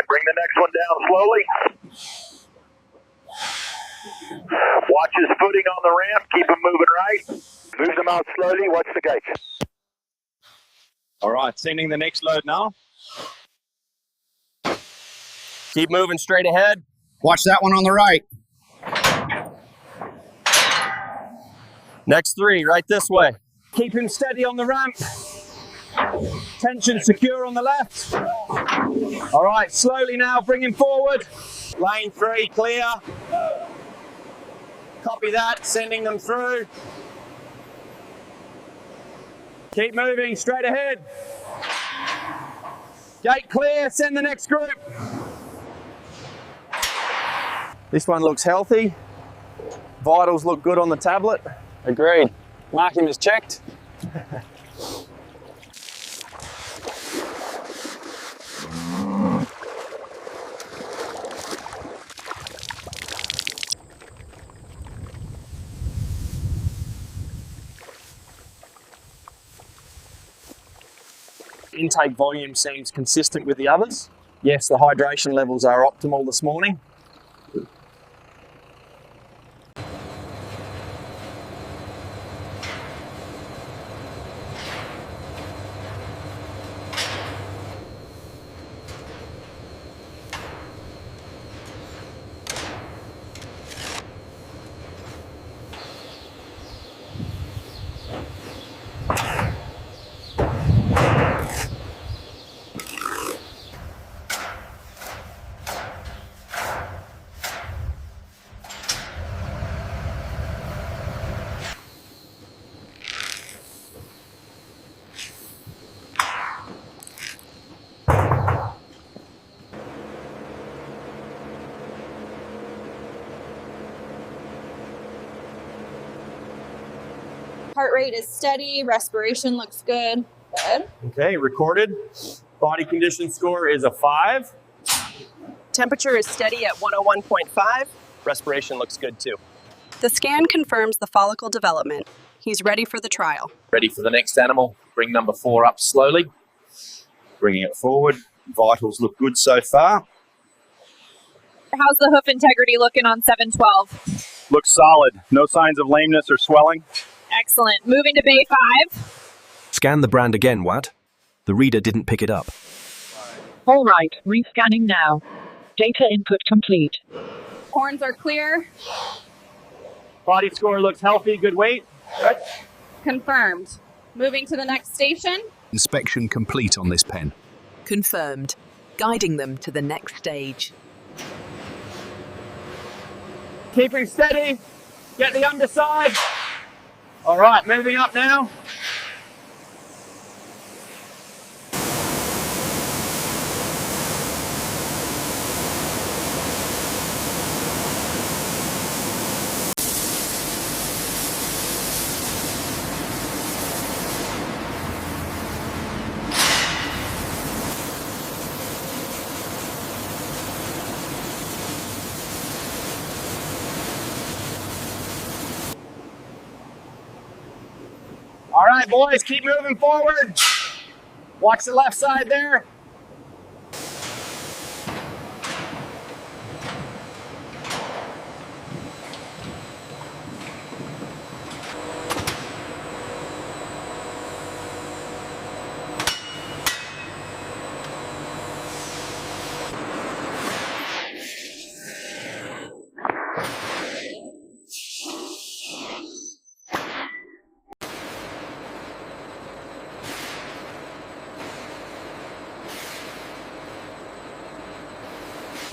right, bring the next one down slowly. Watch his footing on the ramp, keep him moving right. Move them out slowly, watch the gate. All right, sending the next load now. Keep moving straight ahead. Watch that one on the right. Next 3, right this way. Keep him steady on the ramp. Tension secure on the left. All right, slowly now, bring him forward. Lane 3, clear. Copy that, sending them through. Keep moving, straight ahead. Gate clear, send the next group. This one looks healthy. Vitals look good on the tablet. Agreed. Mark him as checked. Intake volume seems consistent with the others. Yes, the hydration levels are optimal this morning. Heart rate is steady, respiration looks good. Good. Okay, recorded. Body condition score is a 5. Temperature is steady at 101.5. Respiration looks good too. The scan confirms the follicle development. He's ready for the trial. Ready for the next animal. Bring number 4 up slowly. Bringing it forward. Vitals look good so far. How's the hoof integrity looking on 712? Looks solid. No signs of lameness or swelling. Excellent. Moving to bay 5. Scan the brand again, Wat. The reader didn't pick it up. All right, rescanning now. Data input complete. Horns are clear. Body score looks healthy, good weight. Good. Confirmed. Moving to the next station. Inspection complete on this pen. Confirmed. Guiding them to the next stage. Keep him steady. Get the underside. All right, moving up now. All right, boys, keep moving forward. Watch the left side there.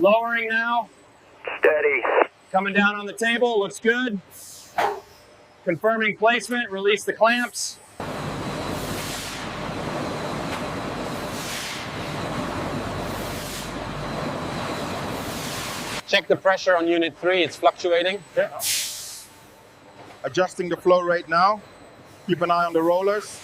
Lowering now. Steady. Coming down on the table, looks good. Confirming placement, release the clamps. Check the pressure on unit 3, it's fluctuating. Yeah. Adjusting the flow rate now. Keep an eye on the rollers.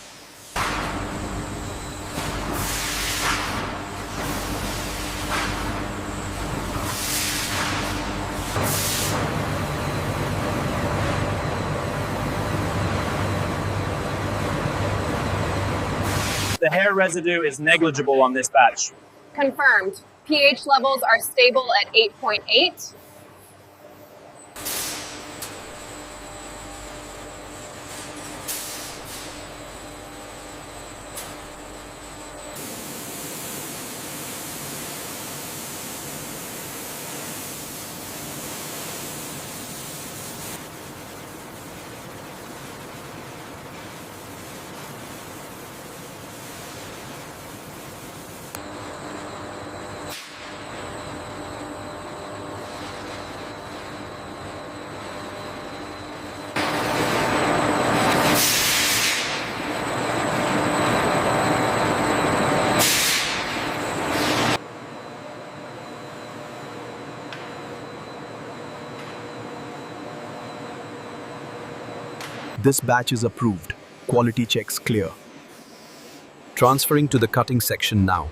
The hair residue is negligible on this batch. Confirmed. pH levels are stable at 8.8. This batch is approved. Quality checks clear. Transferring to the cutting section now.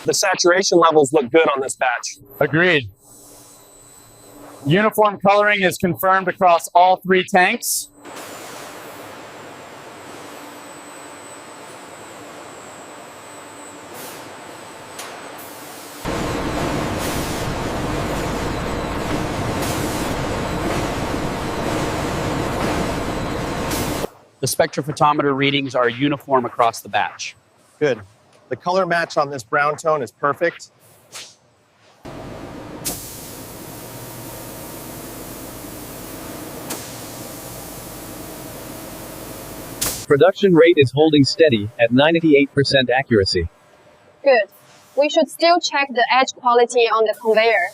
The saturation levels look good on this batch. Agreed. Uniform coloring is confirmed across all 3 tanks. The spectrophotometer readings are uniform across the batch. Good. The color match on this brown tone is perfect. Production rate is holding steady at 98% accuracy. Good. We should still check the edge quality on the conveyor.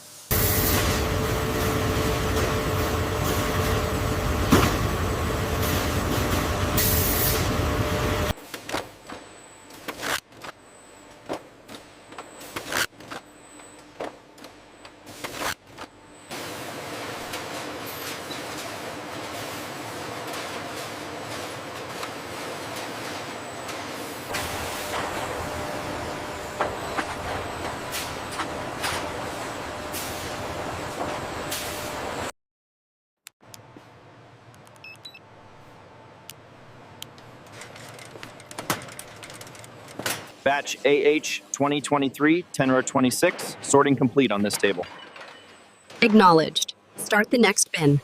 Batch AH 2023, 10 row 26, sorting complete on this table. Acknowledged. Start the next bin.